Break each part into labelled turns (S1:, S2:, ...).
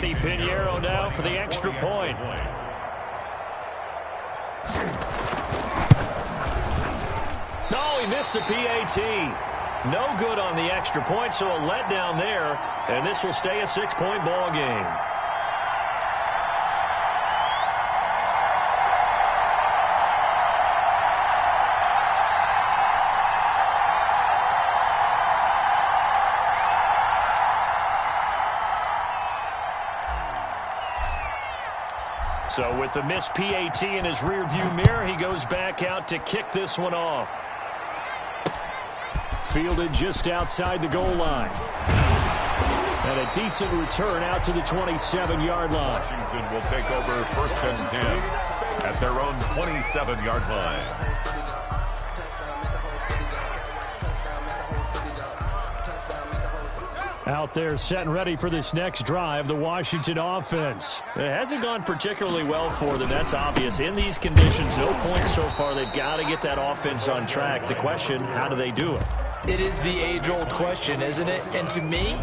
S1: Eddie Pinheiro now for the extra point. No, he missed the PAT. No good on the extra point, so a letdown there. And this will stay a 6-point ball game. So with the missed PAT in his rearview mirror, he goes back out to kick this one off. Fielded just outside the goal line. And a decent return out to the 27-yard line.
S2: Washington will take over 1st and 10 at their own 27-yard line.
S1: Out there set and ready for this next drive, the Washington offense. It hasn't gone particularly well for them, that's obvious. In these conditions, no points so far. They've got to get that offense on track. The question, how do they do it?
S3: It is the age-old question, isn't it? And to me,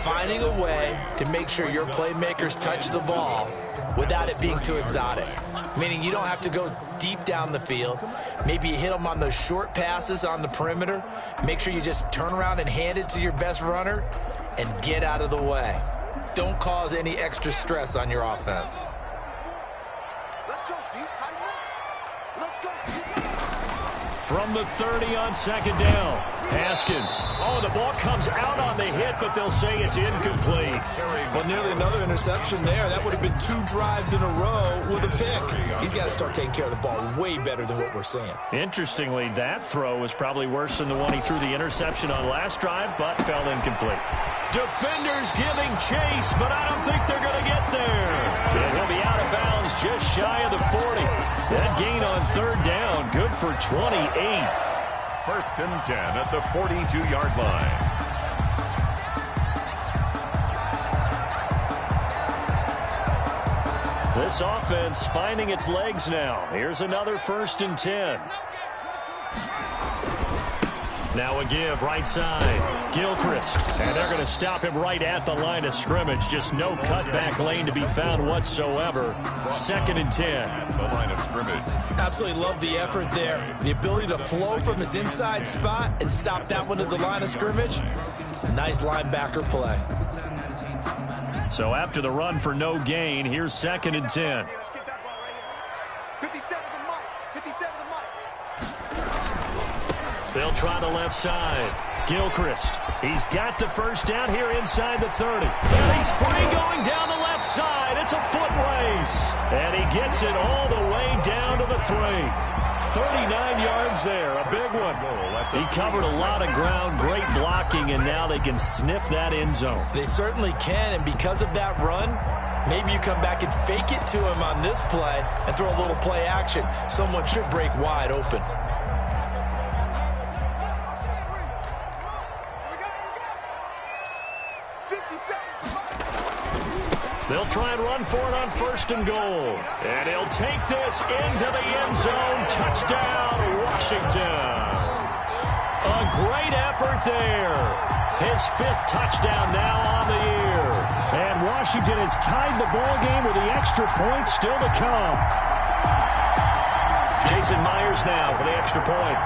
S3: finding a way to make sure your playmakers touch the ball without it being too exotic. Meaning you don't have to go deep down the field. Maybe you hit them on those short passes on the perimeter. Make sure you just turn around and hand it to your best runner and get out of the way. Don't cause any extra stress on your offense.
S4: Let's go, deep, tight one. Let's go.
S1: From the 30 on 2nd down, Haskins. Oh, the ball comes out on the hit, but they'll say it's incomplete.
S3: Well, nearly another interception there. That would have been 2 drives in a row with a pick. He's got to start taking care of the ball way better than what we're seeing.
S1: Interestingly, that throw was probably worse than the one he threw the interception on last drive, but fell incomplete. Defenders giving chase, but I don't think they're going to get there. And he'll be out of bounds just shy of the 40. That gain on 3rd down, good for 28.
S2: 1st and 10 at the 42-yard line.
S1: This offense finding its legs now. Here's another 1st and 10. Now a give right side. Gilchrist. And they're going to stop him right at the line of scrimmage. Just no cutback lane to be found whatsoever. 2nd and 10.
S2: The line of scrimmage.
S3: Absolutely love the effort there. The ability to flow from his inside spot and stop that one at the line of scrimmage. Nice linebacker play.
S1: So after the run for no gain, here's 2nd and 10. They'll try the left side. Gilchrist. He's got the 1st down here inside the 30. And he's free going down the left side. It's a foot race. And he gets it all the way down to the 3. 39 yards there, a big one. He covered a lot of ground, great blocking, and now they can sniff that end zone.
S3: They certainly can, and because of that run, maybe you come back and fake it to him on this play and throw a little play action. Someone should break wide open.
S1: They'll try and run for it on 1st and goal. And he'll take this into the end zone. Touchdown, Washington. A great effort there. His 5th touchdown now on the year. And Washington has tied the ball game with the extra point still to come. Jason Myers now for the extra point.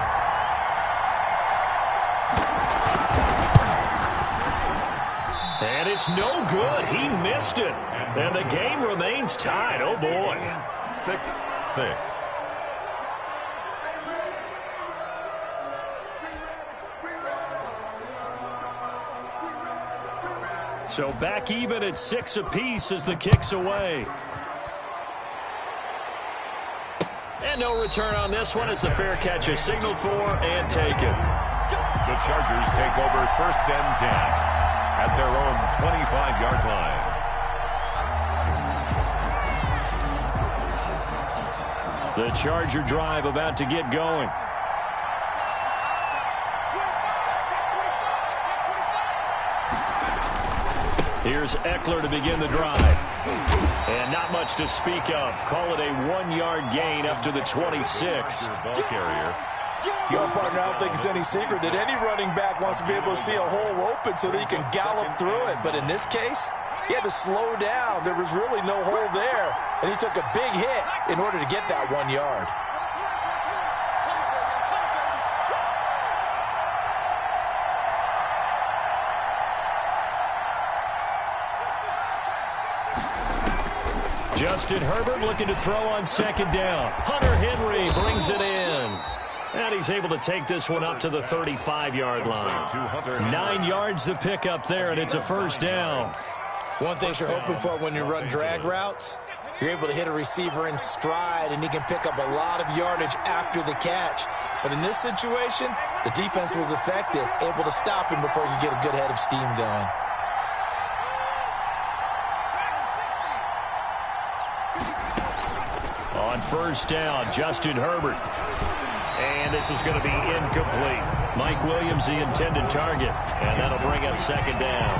S1: And it's no good. He missed it. And the game remains tied. Oh, boy.
S2: 6-6.
S1: So back even at 6 apiece as the kick's away. And no return on this one as the fair catch is signaled for and taken.
S2: The Chargers take over 1st and 10 at their own 25-yard line.
S1: The Charger drive about to get going. Here's Eckler to begin the drive. And not much to speak of. Call it a 1-yard gain up to the 26.
S2: Ball carrier.
S3: Yo, partner, I don't think it's any secret that any running back wants to be able to see a hole open so that he can gallop through it. But in this case, He had to slow down. There was really no hole there, and he took a big hit in order to get that 1 yard.
S1: Justin Herbert looking to throw on second down. Hunter Henry brings it in. And he's able to take this one up to the 35-yard line. 9 yards to pick up there, and it's a first down.
S3: One thing you're hoping for when you run drag routes, you're able to hit a receiver in stride, and he can pick up a lot of yardage after the catch. But in this situation, the defense was effective, able to stop him before you get a good head of steam going.
S1: On first down, Justin Herbert. And this is going to be incomplete. Mike Williams, the intended target. And that'll bring up second down.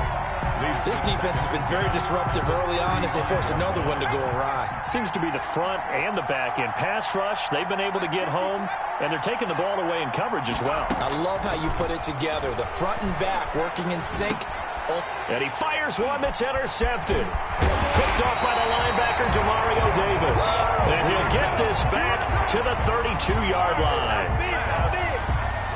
S3: This defense has been very disruptive early on as they force another one to go awry.
S1: Seems to be the front and the back end. Pass rush, they've been able to get home, and they're taking the ball away in coverage as well.
S3: I love how you put it together. The front and back working in sync.
S1: And he fires one that's intercepted. Picked off by the linebacker, Demario Davis. And he'll get this back to the 32-yard line.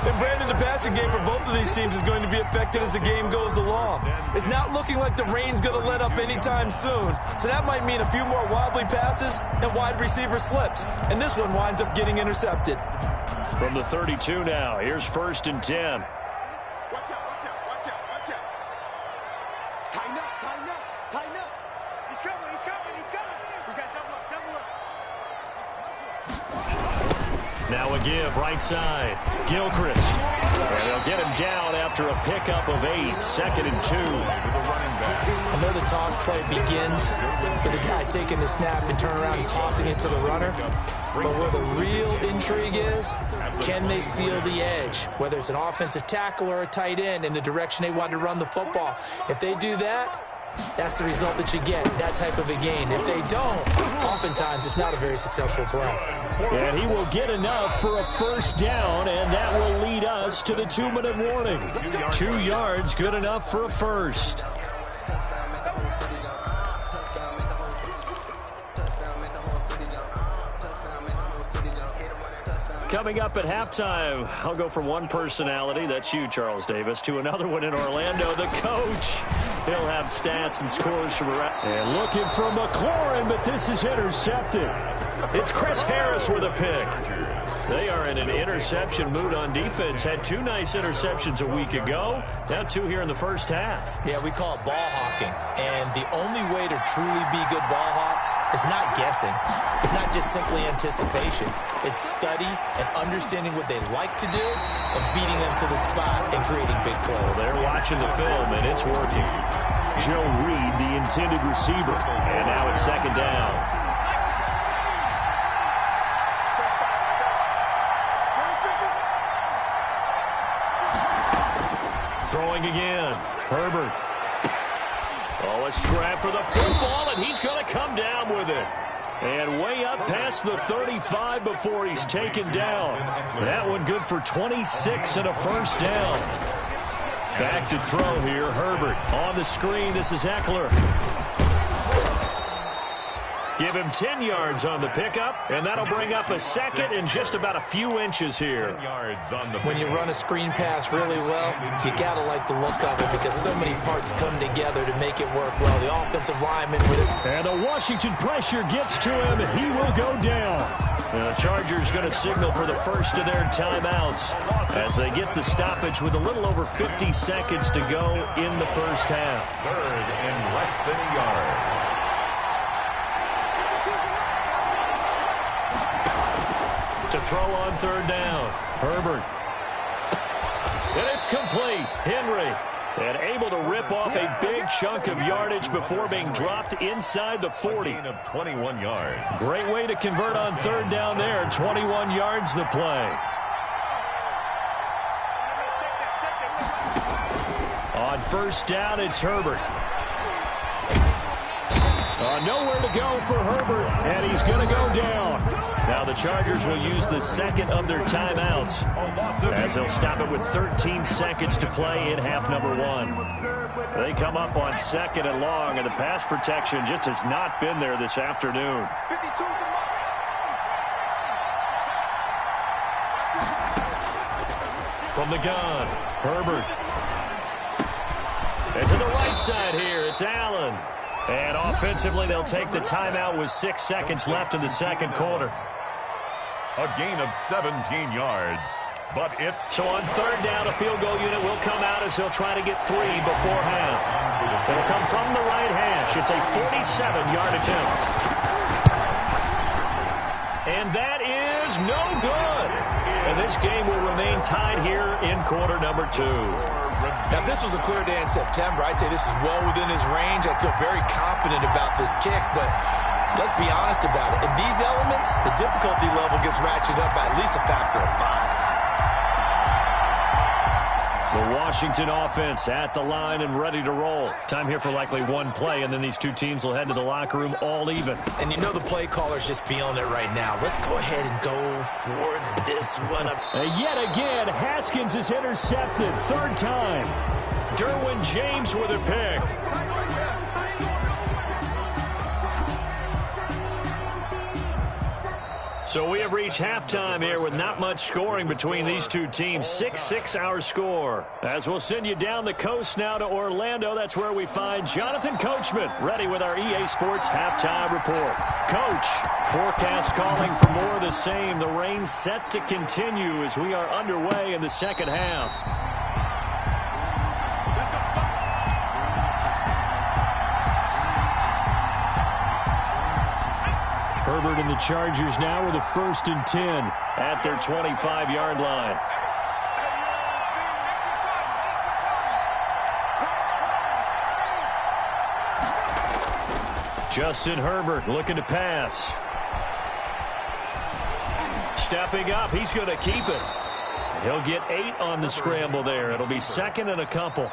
S3: And Brandon, the passing game for both of these teams is going to be affected as the game goes along. It's not looking like the rain's going to let up anytime soon. So that might mean a few more wobbly passes and wide receiver slips. And this one winds up getting intercepted.
S1: From the 32 now, here's 1st and 10. Now a give, right side. Gilchrist. And they'll get him down after a pickup of 8. 2nd and 2.
S3: I know the toss play begins with the guy taking the snap and turn around and tossing it to the runner. But where the real intrigue is, can they seal the edge? Whether it's an offensive tackle or a tight end in the direction they want to run the football. If they do that, that's the result that you get, that type of a gain. If they don't, oftentimes it's not a very successful play.
S1: And he will get enough for a first down, and that will lead us to the 2-minute warning. 2 yards, good enough for a first. Coming up at halftime, I'll go from one personality, that's you, Charles Davis, to another one in Orlando, the coach. He'll have stats and scores from around. And looking for McLaurin, but this is intercepted. It's Chris Harris with a pick. They are in an interception mood on defense. Had 2 nice interceptions a week ago. Now 2 here in the first half.
S3: Yeah, we call it ball hawking. And the only way to truly be good ball hawks is not guessing. It's not just simply anticipation. It's study and understanding what they like to do and beating them to the spot and creating big plays.
S1: Well, they're watching the film, and it's working. Joe Reed, the intended receiver. And now it's 2nd down. Throwing again. Herbert. Oh, a scrap for the football, and he's going to come down with it. And way up past the 35 before he's taken down. That one good for 26 and a first down. Back to throw here, Herbert. On the screen, this is Eckler. Give him 10 yards on the pickup, and that'll bring up a second and just about a few inches here.
S3: When you run a screen pass really well, you got to like the look of it because so many parts come together to make it work well. The offensive lineman with it.
S1: And the Washington pressure gets to him, and he will go down. And the Chargers going to signal for the first of their timeouts as they get the stoppage with a little over 50 seconds to go in the first half.
S2: 3rd and less than a yard.
S1: To throw on 3rd down, Herbert. And it's complete. Henry. And able to rip off a big chunk of yardage before being dropped inside the 40.
S2: Of 21 yards.
S1: Great way to convert on 3rd down there. 21 yards the play. On 1st down, it's Herbert. Nowhere to go for Herbert, and he's going to go down. Now the Chargers will use the second of their timeouts as they'll stop it with 13 seconds to play in half number 1. They come up on 2nd and long, and the pass protection just has not been there this afternoon. From the gun, Herbert. And to the right side here, it's Allen. And offensively, they'll take the timeout with 6 seconds left in the second quarter.
S2: A gain of 17 yards. But it's...
S1: So on 3rd down, a field goal unit will come out as they'll try to get 3 before half. It'll come from the right hash. It's a 47-yard attempt. And that is no good. And this game will remain tied here in quarter number 2.
S3: Now, if this was a clear day in September, I'd say this is well within his range. I feel very confident about this kick, but let's be honest about it. In these elements, the difficulty level gets ratcheted up by at least a factor of 5.
S1: The Washington offense at the line and ready to roll. Time here for likely one play, and then these two teams will head to the locker room all even.
S3: And you know the play caller's just feeling it right now. Let's go ahead and go for this one.
S1: Yet again, Haskins is intercepted. 3rd time. Derwin James with a pick. So we have reached halftime here with not much scoring between these two teams. 6-6 our score. As we'll send you down the coast now to Orlando, that's where we find Jonathan Coachman, ready with our EA Sports halftime report. Coach, forecast calling for more of the same. The rain set to continue as we are underway in the second half. Herbert and the Chargers now with a 1st and 10 at their 25-yard line. Justin Herbert looking to pass. Stepping up, he's going to keep it. He'll get 8 on the scramble there. It'll be 2nd and a couple.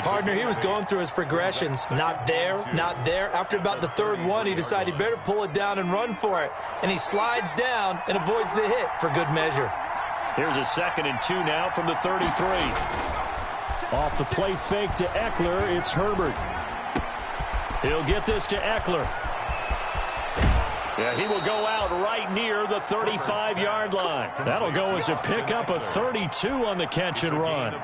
S3: Partner, he was going through his progressions. Not there, not there. After about the 3rd one, he decided he better pull it down and run for it. And he slides down and avoids the hit for good measure.
S1: Here's a 2nd and 2 now from the 33. Off the play fake to Eckler, it's Herbert. He'll get this to Eckler. Yeah, he will go out right near the 35-yard line. That'll go as a pickup of 32 on the catch and run.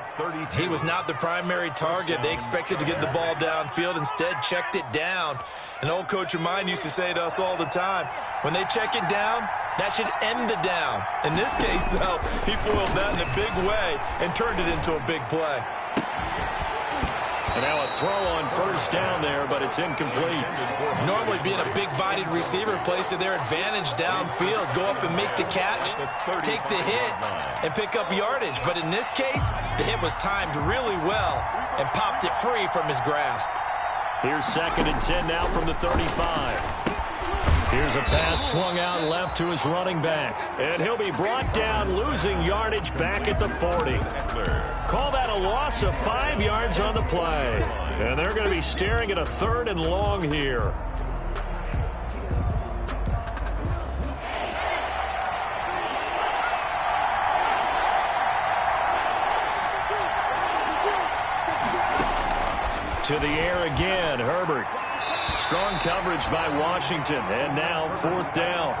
S3: He was not the primary target. They expected to get the ball downfield. Instead, checked it down. An old coach of mine used to say to us all the time, when they check it down, that should end the down. In this case, though, he foiled that in a big way and turned it into a big play.
S1: And now a throw on 1st down there, but it's incomplete.
S3: Normally being a big-bodied receiver plays to their advantage downfield. Go up and make the catch, take the hit, and pick up yardage. But in this case, the hit was timed really well and popped it free from his grasp.
S1: Here's 2nd and 10 now from the 35. Here's a pass swung out left to his running back. And he'll be brought down, losing yardage back at the 40. Call that a loss of 5 yards on the play. And they're going to be staring at a 3rd and long here. To the air again, Herbert. Strong coverage by Washington, and now 4th down.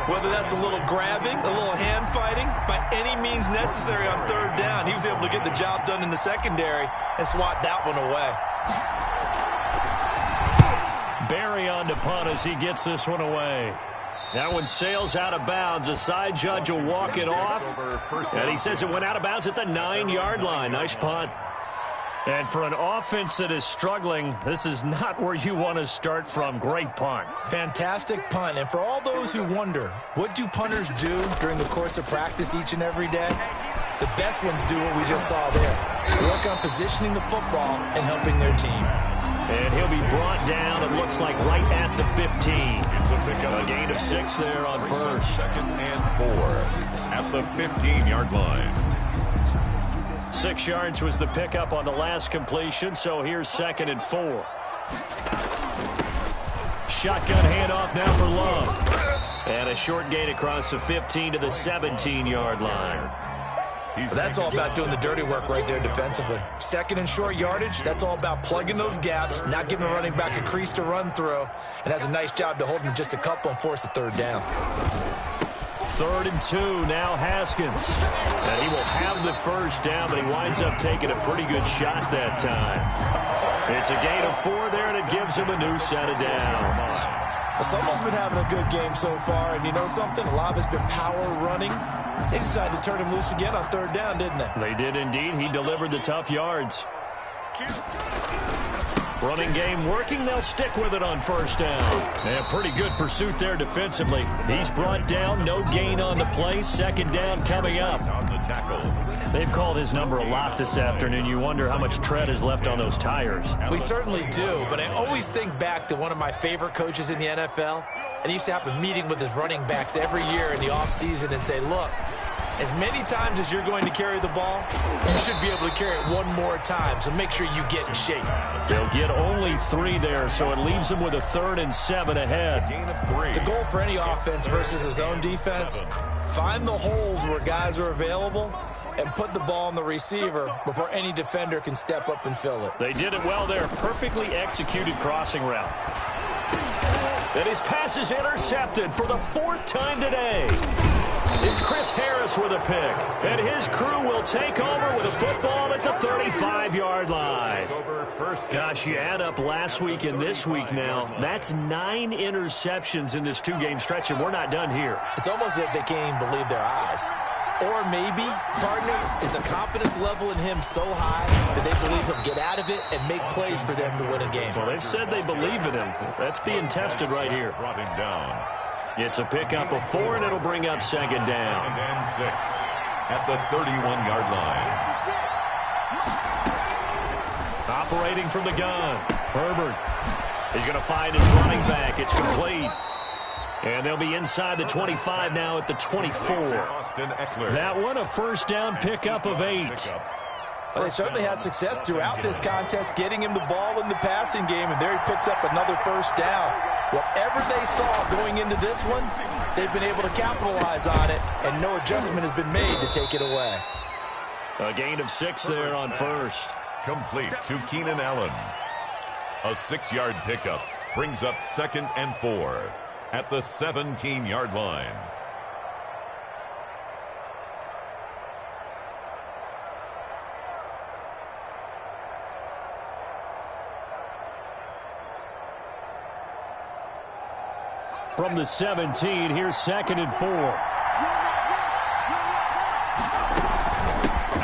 S3: Whether that's a little grabbing, a little hand fighting, by any means necessary on 3rd down, he was able to get the job done in the secondary and swat that one away.
S1: Barry on to punt as he gets this one away. That one sails out of bounds. The side judge will walk it off, and he says it went out of bounds at the 9-yard line. Nice punt. And for an offense that is struggling, this is not where you want to start from. Great punt.
S3: Fantastic punt. And for all those who wonder, what do punters do during the course of practice each and every day? The best ones do what we just saw there. Work on positioning the football and helping their team.
S1: And he'll be brought down, it looks like, right at the 15. A gain of 6 there on 1st.
S2: 2nd and 4 at the 15-yard line.
S1: 6 yards was the pickup on the last completion, so here's 2nd and 4. Shotgun handoff now for Love. And a short gain across the 15 to the 17-yard line.
S3: That's all about doing the dirty work right there defensively. Second and short yardage, that's all about plugging those gaps, not giving the running back a crease to run through, and has a nice job to hold him just a couple and force a third down.
S1: 3rd and 2, now Haskins. And he will have the first down, but he winds up taking a pretty good shot that time. It's a gain of 4 there, and it gives him a new set of downs.
S3: Well, someone's been having a good game so far, and you know something? A lot of it's been power running. They decided to turn him loose again on 3rd down, didn't they?
S1: They did indeed. He delivered the tough yards. Running game working. They'll stick with it on 1st down. And a pretty good pursuit there defensively. He's brought down. No gain on the play. 2nd down coming up.
S2: On the tackle.
S1: They've called his number a lot this afternoon. You wonder how much tread is left on those tires.
S3: We certainly do, but I always think back to one of my favorite coaches in the NFL, and he used to have a meeting with his running backs every year in the offseason and say, look, as many times as you're going to carry the ball, you should be able to carry it one more time, so make sure you get in shape.
S1: They'll get only 3 there, so it leaves them with a 3rd and 7 ahead.
S3: The goal for any offense versus his own defense, find the holes where guys are available and put the ball on the receiver before any defender can step up and fill it.
S1: They did it well there. Perfectly executed crossing route. And his pass is intercepted for the 4th time today. It's Chris Harris with a pick. And his crew will take over with a football at the 35-yard line. Gosh, you add up last week and this week now. That's 9 interceptions in this 2-game stretch, and we're not done here.
S3: It's almost as if they can't even believe their eyes. Or maybe, partner, is the confidence level in him so high that they believe he'll get out of it and make plays for them to win a game.
S1: Well, they've said they believe in him. That's being tested right here.
S2: Brought him down.
S1: It's a pickup of 4, and it'll bring up 2nd down.
S2: 2nd and 6 at the 31-yard line.
S1: Operating from the gun, Herbert. He's going to find his running back. It's complete. And they'll be inside the 25 now at the 24. That one, a 1st down pickup of 8.
S3: Well, they certainly had success throughout this contest, getting him the ball in the passing game, and there he picks up another 1st down. Whatever they saw going into this one, they've been able to capitalize on it, and no adjustment has been made to take it away.
S1: A gain of 6 there on 1st.
S2: Complete to Keenan Allen. A 6-yard pickup brings up 2nd and 4 at the 17-yard line.
S1: From the 17, here's 2nd and 4.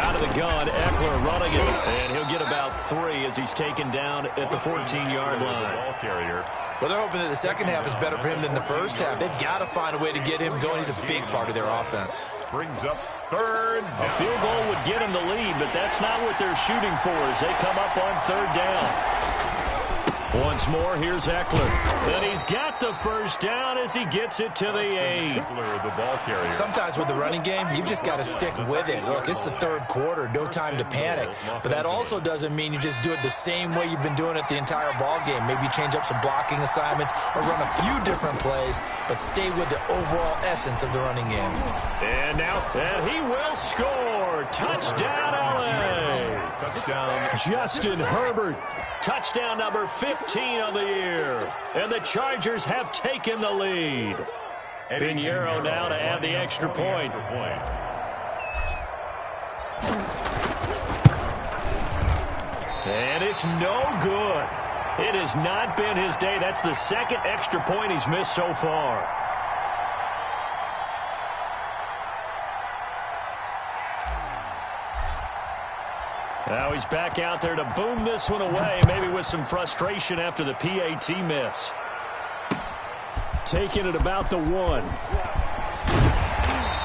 S1: Out of the gun, Eckler running it, and he'll get about 3 as he's taken down at the 14-yard line.
S2: Ball carrier.
S3: Well, they're hoping that the second half is better for him than the first half. They've got to find a way to get him going. He's a big part of their offense.
S2: Brings up 3rd down.
S1: A field goal would get him the lead, but that's not what they're shooting for as they come up on 3rd down. Once more, here's Eckler. And he's got the 1st down as he gets it to the 8.
S2: Eckler, the ball carrier.
S3: Sometimes with the running game, you've just got to stick with it. Look, it's the 3rd quarter, no time to panic. But that also doesn't mean you just do it the same way you've been doing it the entire ball game. Maybe change up some blocking assignments or run a few different plays, but stay with the overall essence of the running game.
S1: And now, and he will score. Touchdown, LA.
S2: Touchdown.
S1: Justin Herbert. Touchdown number 15 on the year. And the Chargers have taken the lead. Pinheiro now to add the extra point. And it's no good. It has not been his day. That's the 2nd extra point he's missed so far. Now he's back out there to boom this one away, maybe with some frustration after the PAT miss. Taking it about the 1.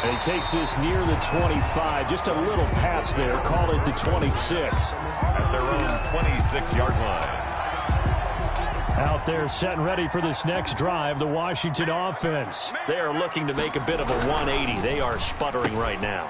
S1: And he takes this near the 25. Just a little pass there. Call it the 26.
S2: At their own 26-yard line.
S1: Out there set and ready for this next drive, the Washington offense. They are looking to make a bit of a 180. They are sputtering right now.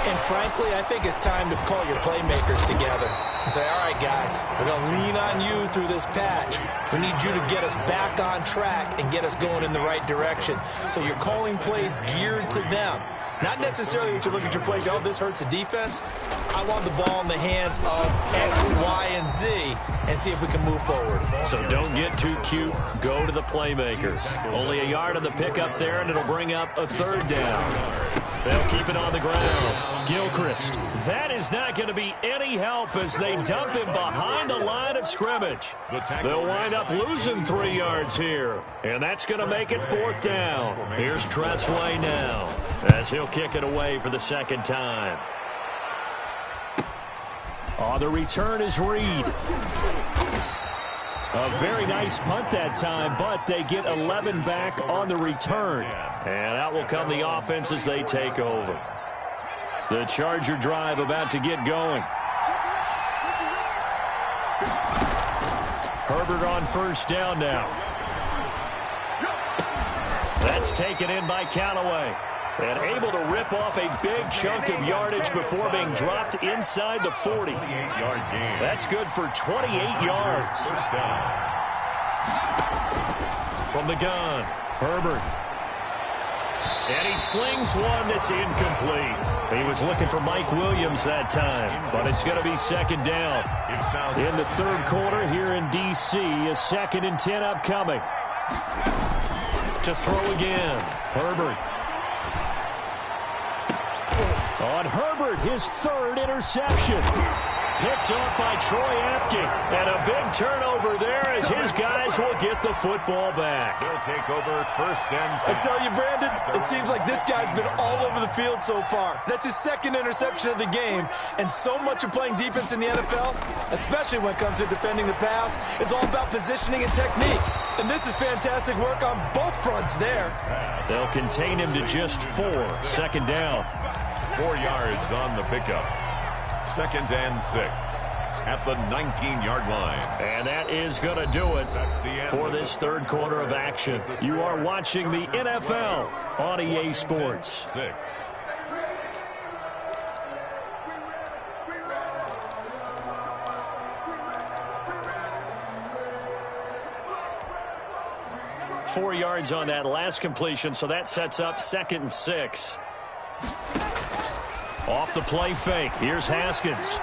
S3: And frankly, I think it's time to call your playmakers together and say, all right, guys, we're going to lean on you through this patch. We need you to get us back on track and get us going in the right direction. So you're calling plays geared to them. Not necessarily when you look at your plays, oh, this hurts the defense. I want the ball in the hands of X, Y, and Z and see if we can move forward.
S1: So don't get too cute. Go to the playmakers. Only a yard on the pickup there, and it'll bring up a third down. They'll keep it on the ground. Gilchrist. That is not going to be any help as they dump him behind the line of scrimmage. They'll wind up losing 3 yards here. And that's going to make it 4th down. Here's Tressway now as he'll kick it away for the second time. On the return is Reed. A very nice punt that time, but they get 11 back on the return. And out will come the offense as they take over. The Charger drive about to get going. Herbert on first down now. That's taken in by Callaway. And able to rip off a big chunk of yardage before being dropped inside the 40. That's good for 28 yards. From the gun, Herbert. And he slings one that's incomplete. He was looking for Mike Williams that time, but it's going to be second down. In the third quarter here in D.C., a 2nd and 10 upcoming. To throw again, Herbert. On Herbert, his 3rd interception. Picked off by Troy Apke. And a big turnover there as his guys will get the football back.
S2: They'll take over 1st and 10.
S3: I tell you, Brandon, it seems like this guy's been all over the field so far. That's his 2nd interception of the game. And so much of playing defense in the NFL, especially when it comes to defending the pass, is all about positioning and technique. And this is fantastic work on both fronts there.
S1: They'll contain him to just 4. 2nd down.
S2: 4 yards on the pickup. 2nd and 6 at the 19-yard line.
S1: And that is going to do it for this third quarter of action. You are watching the NFL on EA Sports.
S2: 6.
S1: Four yards on that last completion, so that sets up 2nd and 6. Off the play fake. Here's Haskins.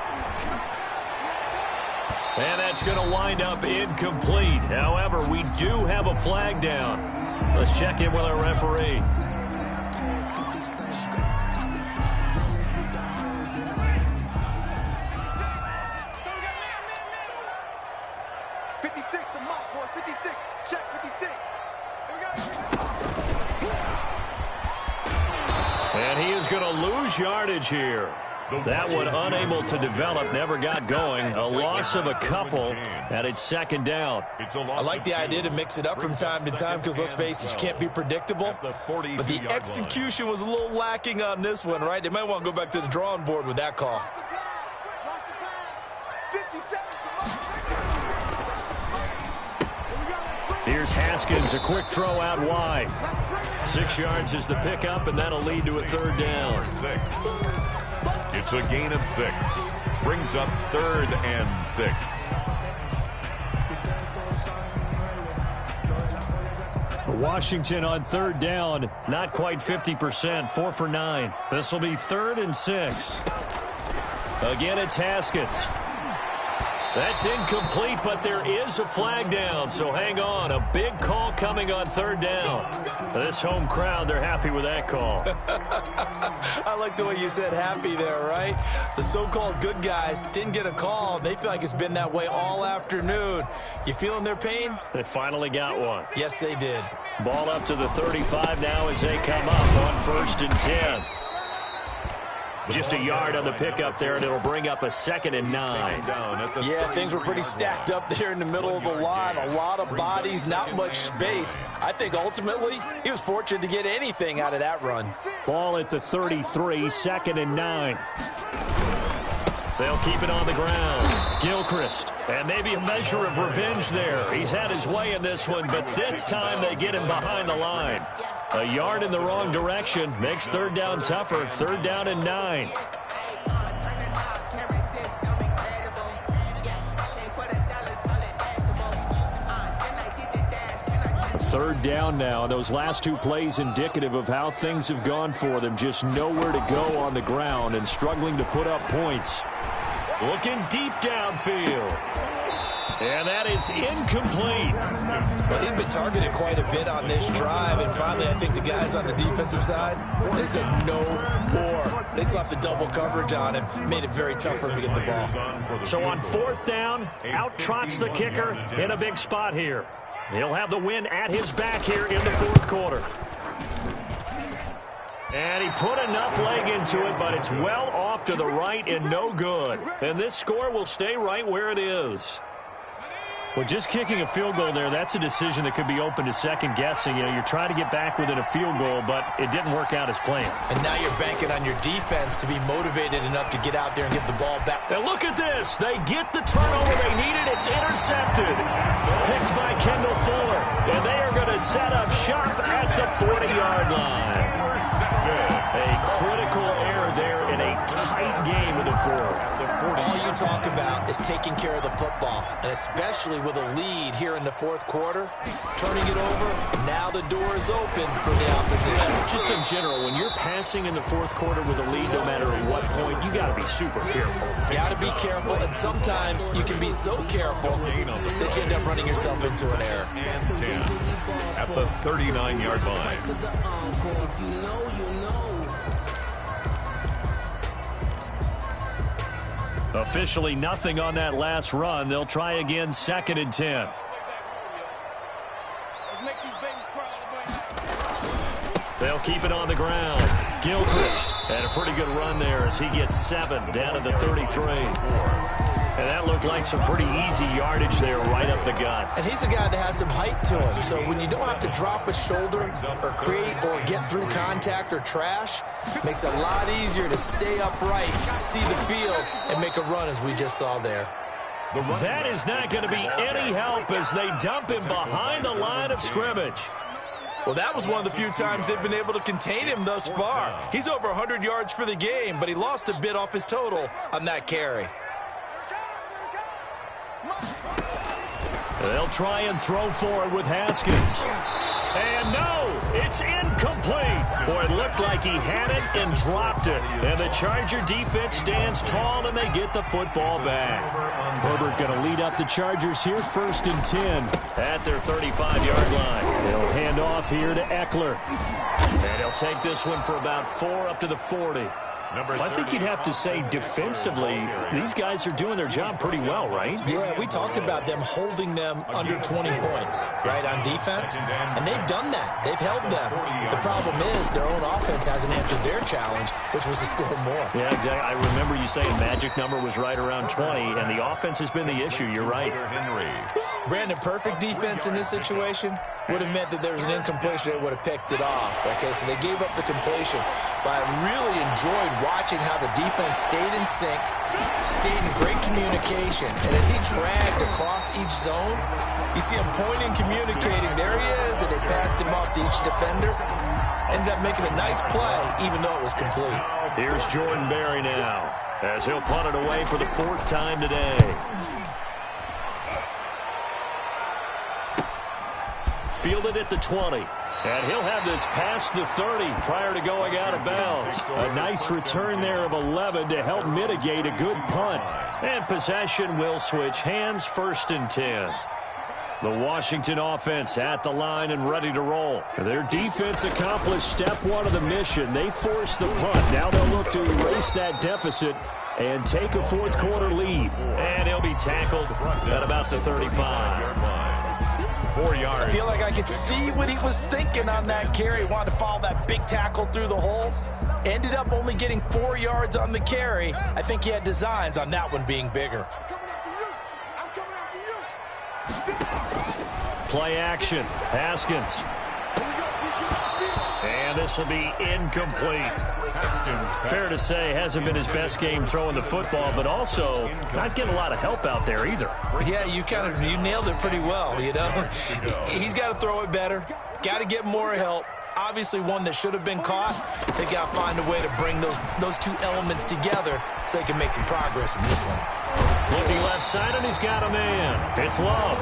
S1: And that's going to wind up incomplete. However, we do have a flag down. Let's check in with our referee. And he is going to lose yardage here. That one unable to develop, never got going. A loss of a couple, and it's 2nd down.
S3: I like the idea to mix it up from time to time because, let's face it, you can't be predictable. But the execution was a little lacking on this one, right? They might want to go back to the drawing board with that call.
S1: Here's Haskins, a quick throw out wide. 6 yards is the pickup, and that'll lead to a 3rd down.
S2: 6. It's a gain of 6. Brings up 3rd and 6.
S1: Washington on 3rd down, not quite 50%, 4 for 9. This will be 3rd and 6. Again, it's Haskins. That's incomplete, but there is a flag down, so hang on. A big call coming on 3rd down. This home crowd, they're happy with that call.
S3: I like the way you said happy there, right? The so-called good guys didn't get a call. They feel like it's been that way all afternoon. You feeling their pain?
S1: They finally got one.
S3: Yes, they did.
S1: Ball up to the 35 now as they come up on 1st and 10. Just a yard on the pickup there, and it'll bring up a 2nd and 9.
S3: Yeah, things were pretty stacked up there in the middle of the line. A lot of bodies, not much space. I think ultimately he was fortunate to get anything out of that run.
S1: Ball at the 33, 2nd and 9. They'll keep it on the ground. Gilchrist. And maybe a measure of revenge there. He's had his way in this one, but this time they get him behind the line. A yard in the wrong direction makes third down tougher. Third down and 9. Third down now. Those last two plays indicative of how things have gone for them. Just nowhere to go on the ground and struggling to put up points. Looking deep downfield. And that is incomplete.
S3: Well, he'd been targeted quite a bit on this drive, and finally I think the guys on the defensive side, they said no more. They slapped the double coverage on him, made it very tough for him to get the ball.
S1: So on fourth down, out trots the kicker in a big spot here. He'll have the win at his back here in the fourth quarter. And he put enough leg into it, but it's well off to the right and no good. And this score will stay right where it is. Well, just kicking a field goal there, that's a decision that could be open to second guessing. You know, you're trying to get back within a field goal, but it didn't work out as planned.
S3: And now you're banking on your defense to be motivated enough to get out there and get the ball back.
S1: And look at this. They get the turnover they needed. It's intercepted. Picked by Kendall Fuller. And they are going to set up shop at the 40-yard line. A critical error there in a tight game in the fourth.
S3: All you talk about is taking care of the football, and especially with a lead here in the fourth quarter, turning it over, now the door is open for the opposition.
S1: Just in general, when you're passing in the fourth quarter with a lead, no matter at what point, you got to be super careful.
S3: Got to be careful, and sometimes you can be so careful that you end up running yourself into an error.
S2: And 10 at the 39-yard line.
S1: Officially nothing on that last run. They'll try again, 2nd and 10. They'll keep it on the ground. Gilchrist had a pretty good run there as he gets 7 down to the 33. And that looked like some pretty easy yardage there right up the gut.
S3: And he's a guy that has some height to him. So when you don't have to drop a shoulder or create or get through contact or trash, makes it a lot easier to stay upright, see the field, and make a run as we just saw there.
S1: That is not going to be any help as they dump him behind the line of scrimmage.
S3: Well, that was one of the few times they've been able to contain him thus far. He's over 100 yards for the game, but he lost a bit off his total on that carry.
S1: They'll try and throw forward with Haskins. And no, it's incomplete. Boy, it looked like he had it and dropped it. And the Charger defense stands tall and they get the football back. Herbert going to lead up the Chargers here, 1st and 10 at their 35-yard line. They'll hand off here to Eckler. And he'll take this one for about 4 up to the 40. Well, I think you'd have to say defensively, these guys are doing their job pretty well, right?
S3: Yeah, we talked about them holding them under 20 points, right, on defense. And they've done that. They've held them. The problem is their own offense hasn't answered their challenge, which was to score more.
S1: Yeah, exactly. I remember you saying magic number was right around 20, and the offense has been the issue. You're right.
S3: Brandon, perfect defense in this situation would have meant that there was an incompletion. They would have picked it off. Okay, so they gave up the completion. But I really enjoyed watching how the defense stayed in sync, stayed in great communication. And as he dragged across each zone, you see him pointing, communicating. There he is, and they passed him off to each defender. Ended up making a nice play, even though it was complete.
S1: Here's Jordan Berry now, as he'll punt it away for the 4th time today. Fielded at the 20. And he'll have this past the 30 prior to going out of bounds. A nice return there of 11 to help mitigate a good punt. And possession will switch hands, 1st and 10. The Washington offense at the line and ready to roll. Their defense accomplished step 1 of the mission. They forced the punt. Now they'll look to erase that deficit and take a 4th quarter lead. And he'll be tackled at about the 35.
S2: 4 yards.
S3: I feel like I could see what he was thinking on that carry. He wanted to follow that big tackle through the hole. Ended up only getting 4 yards on the carry. I think he had designs on that one being bigger.
S1: Play action. Haskins. And this will be incomplete. Fair to say, hasn't been his best game throwing the football, but also not getting a lot of help out there either.
S3: Yeah, you nailed it pretty well, you know. He's got to throw it better, got to get more help, obviously one that should have been caught. They got to find a way to bring those two elements together so they can make some progress in this one.
S1: Looking left side, and he's got a man. It's Love.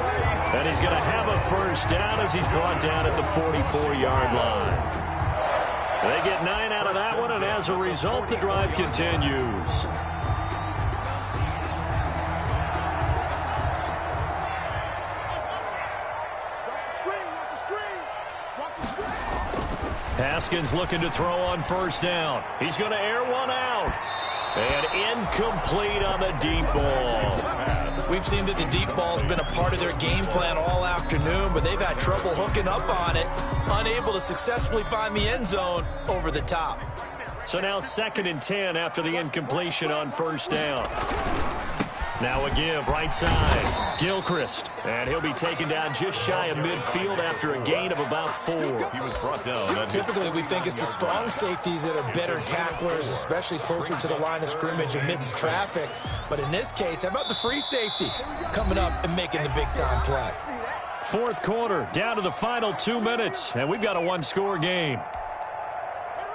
S1: And he's going to have a first down as he's brought down at the 44-yard line. They get 9 out of that one, and as a result, the drive continues. Haskins looking to throw on first down. He's going to air one out. And incomplete on the deep ball.
S3: We've seen that the deep ball has been a part of their game plan all afternoon, but they've had trouble hooking up on it, unable to successfully find the end zone over the top.
S1: So now 2nd and 10 after the incompletion on first down. Now a give right side. Gilchrist. And he'll be taken down just shy of midfield after a gain of about 4.
S2: He was brought down.
S3: Typically, we think it's the strong safeties that are better tacklers, especially closer to the line of scrimmage amidst traffic. But in this case, how about the free safety coming up and making the big-time play?
S1: 4th quarter, down to the final 2 minutes, and we've got a one-score game.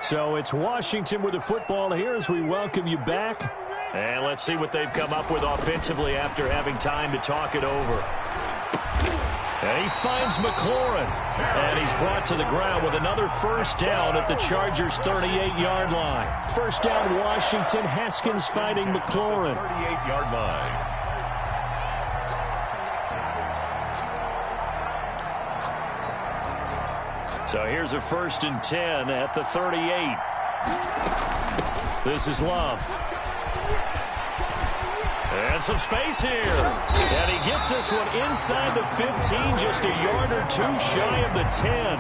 S1: So it's Washington with the football here as we welcome you back. And let's see what they've come up with offensively after having time to talk it over. And he finds McLaurin. And he's brought to the ground with another first down at the Chargers' 38-yard line. First down, Washington. Haskins finding McLaurin.
S2: 38-yard line.
S1: So here's a 1st and 10 at the 38. This is Love. And some space here. And he gets this one inside the 15, just a yard or two shy of the 10.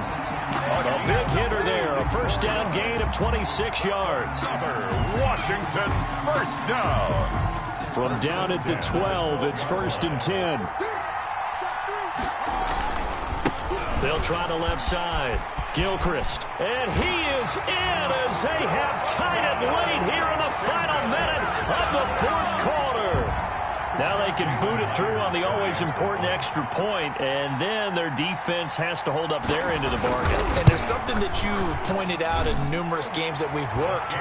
S1: A big hitter there. A first down gain of 26 yards.
S2: Washington, first down.
S1: From down at the 12, it's 1st and 10. They'll try the left side. Gilchrist. And he is in as they have tied it late here in the final minute of the 4th quarter. Now they can boot it through on the always important extra point, and then their defense has to hold up their end of the bargain.
S3: And there's something that you've pointed out in numerous games that we've worked.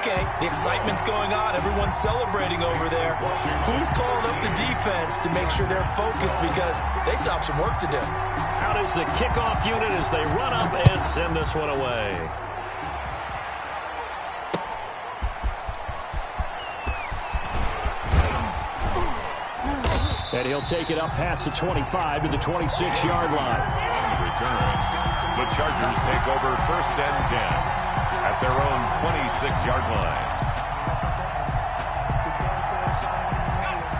S3: Okay, the excitement's going on. Everyone's celebrating over there. Who's calling up the defense to make sure they're focused because they still have some work to do?
S1: Out is the kickoff unit as they run up and send this one away. And he'll take it up past the 25 to the 26-yard line.
S2: On the return, the Chargers take over 1st and 10 at their own 26-yard line.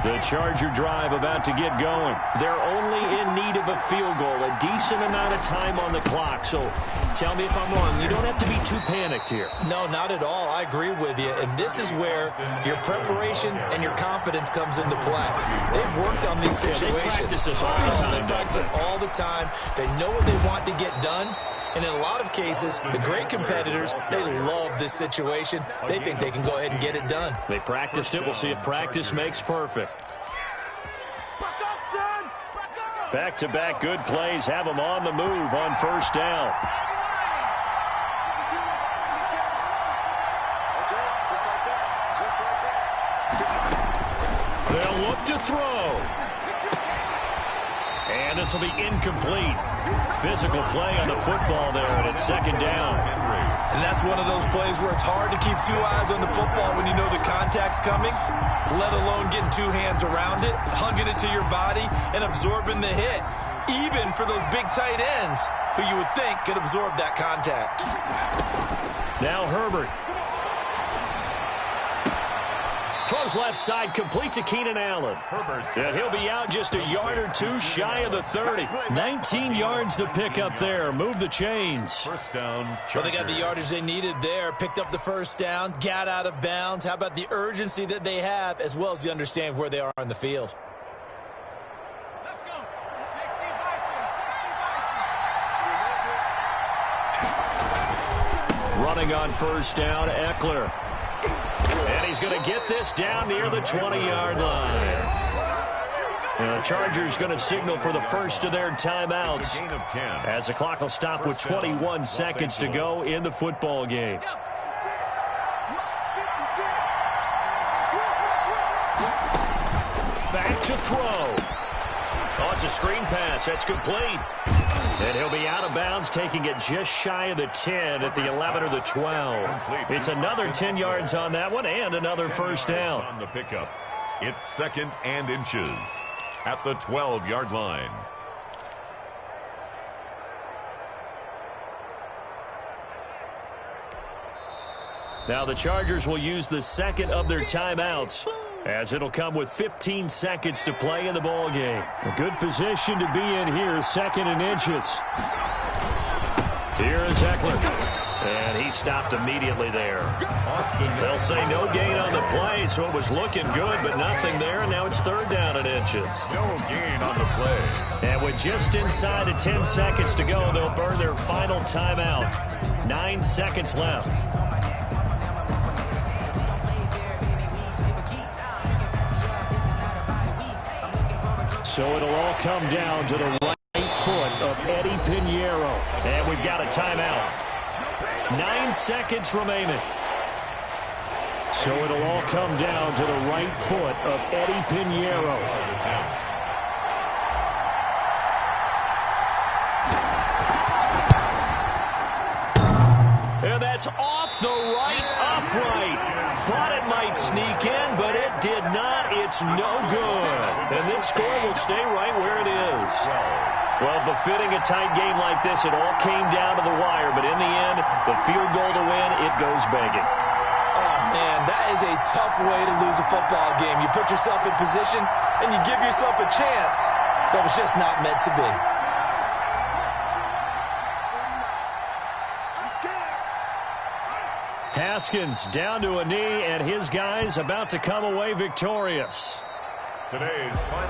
S1: The Charger drive about to get going. They're only in need of a field goal, a decent amount of time on the clock. So tell me if I'm wrong. You don't have to be too panicked here.
S3: No, not at all. I agree with you. And this is where your preparation and your confidence comes into play. They've worked on these situations.
S1: They practice this all the time.
S3: They practice it all the time. They know what they want to get done. And in a lot of cases, the great competitors, they love this situation. They think they can go ahead and get it done.
S1: They practiced it. We'll see if practice makes perfect. Back-to-back good plays have them on the move on first down. They'll look to throw. And this will be incomplete. Physical play on the football there, and it's 2nd down.
S3: And that's one of those plays where it's hard to keep 2 eyes on the football when you know the contact's coming, let alone getting 2 hands around it, hugging it to your body, and absorbing the hit, even for those big tight ends who you would think could absorb that contact.
S1: Now Herbert. Throws left side, complete to Keenan Allen. And he'll be out just a yard or two shy of the 30. 19 yards to pick up there. Move the chains.
S2: First down.
S3: Well, they got the yardage they needed there. Picked up the first down, got out of bounds. How about the urgency that they have, as well as the understand where they are on the field?
S5: Let's go. 60
S1: Running on first down, Eckler. And he's going to get this down near the 20-yard line. The Chargers going to signal for the first of their timeouts
S2: Gain of 10.
S1: as the clock will stop with 21 seconds to go in the football game. Back to throw. Oh, it's a screen pass. That's complete. And he'll be out of bounds, taking it just shy of the 10 at the 11 or the 12. It's another 10 yards on that one and another first down.
S2: On the pickup. It's 2nd and inches at the 12-yard line.
S1: Now the Chargers will use the second of their timeouts, as it'll come with 15 seconds to play in the ball game. A good position to be in here, 2nd and inches. Here is Eckler. And he stopped immediately there. They'll say no gain on the play, so it was looking good, but nothing there, and now it's 3rd down and inches.
S2: No gain on the play.
S1: And with just inside of 10 seconds to go, they'll burn their final timeout. 9 seconds left. So it'll all come down to the right foot of Eddie Pinheiro. And we've got a timeout. 9 seconds remaining. So it'll all come down to the right foot of Eddie Pinheiro. And that's off the right upright. Thought it might sneak in, but it did not. It's no good. And this score will stay right where it is. Well, befitting a tight game like this, it all came down to the wire. But in the end, the field goal to win, it goes begging.
S3: Oh, man, that is a tough way to lose a football game. You put yourself in position, and you give yourself a chance that was just not meant to be.
S1: Haskins down to a knee, and his guys about to come away victorious.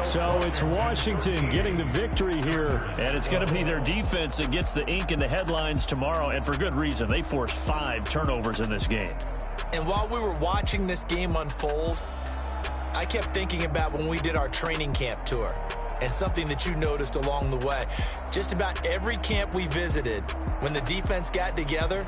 S1: So it's Washington getting the victory here, and it's going to be their defense that gets the ink in the headlines tomorrow, and for good reason. They forced 5 turnovers in this game.
S3: And while we were watching this game unfold, I kept thinking about when we did our training camp tour, and something that you noticed along the way. Just about every camp we visited, when the defense got together,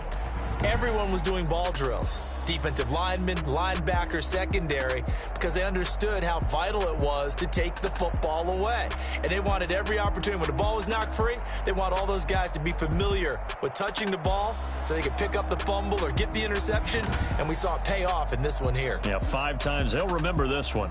S3: everyone was doing ball drills. Defensive linemen, linebackers, secondary, because they understood how vital it was to take the football away. And they wanted every opportunity. When the ball was knocked free, they want all those guys to be familiar with touching the ball so they could pick up the fumble or get the interception. And we saw it pay off in this one here.
S1: Yeah, 5 times. They'll remember this one.